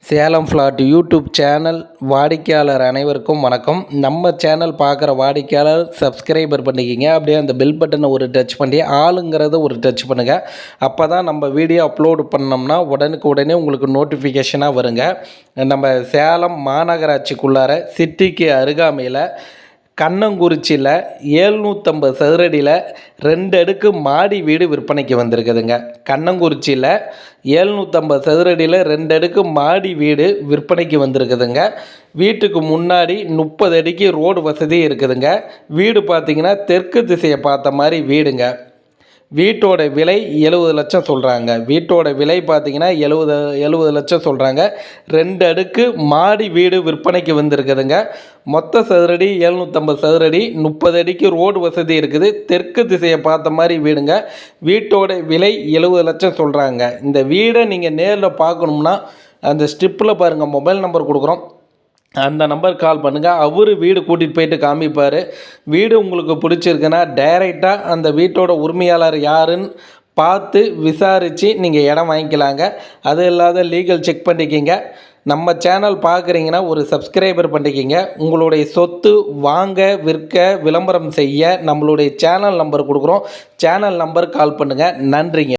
Salem flat YouTube channel வாடிக்கையாளர் அனைவருக்கும் வணக்கம். நம்ம சேனல் பார்க்குற வாடிக்கையாளர் சப்ஸ்கிரைபர் பண்ணிக்கிங்க. அப்படியே அந்த பெல் பட்டனை ஒரு டச் பண்ணி ஆளுங்கிறத ஒரு டச் பண்ணுங்கள். அப்போ தான் நம்ம வீடியோ அப்லோடு பண்ணோம்னா உடனே உங்களுக்கு நோட்டிஃபிகேஷனாக வருங்க. நம்ம சேலம் மாநகராட்சிக்குள்ளார சிட்டிக்கு அருகாமையில் கண்ணங்குறிச்சியில் 750 சதுரடியில் 2 அடுக்கு மாடி வீடு விற்பனைக்கு வந்திருக்குதுங்க. கண்ணங்குறிச்சியில் 750 சதுரடியில் 2 அடுக்கு மாடி வீடு விற்பனைக்கு வந்திருக்குதுங்க. வீட்டுக்கு முன்னாடி 30 அடிக்கு ரோடு வசதி இருக்குதுங்க. வீடு பார்த்திங்கன்னா தெற்கு திசையை பார்த்த மாதிரி வீடுங்க. வீட்டோட விலை 70 லட்சம் சொல்கிறாங்க. வீட்டோட விலை பார்த்திங்கன்னா 70 லட்சம் சொல்கிறாங்க. 2 அடுக்கு மாடி வீடு விற்பனைக்கு வந்திருக்குதுங்க. மொத்த சதுரடி 750 சதுரடி, 30 அடிக்கு ரோடு வசதி இருக்குது. தெற்கு திசையை பார்த்த மாதிரி வீடுங்க. வீட்டோட விலை 70 லட்சம் சொல்கிறாங்க. இந்த வீடை நீங்கள் நேரில் பார்க்கணும்னா அந்த ஸ்ட்ரிப்பில் பாருங்கள், மொபைல் நம்பர் கொடுக்குறோம், அந்த நம்பருக்கு கால் பண்ணுங்கள். அவர் வீடு கூட்டிகிட்டு போயிட்டு காமிப்பார். வீடு உங்களுக்கு பிடிச்சிருக்குன்னா டைரெக்டாக அந்த வீட்டோட உரிமையாளர் யாருன்னு பார்த்து விசாரித்து நீங்கள் இடம் வாங்கிக்கலாங்க. அது இல்லாத லீகல் செக் பண்ணிக்கிங்க. நம்ம சேனல் பார்க்குறீங்கன்னா ஒரு சப்ஸ்கிரைபர் பண்ணிக்கிங்க. உங்களுடைய சொத்து வாங்க, விற்க, விளம்பரம் செய்ய நம்மளுடைய சேனல் நம்பர் கொடுக்குறோம். சேனல் நம்பருக்கு கால் பண்ணுங்கள். நன்றிங்க.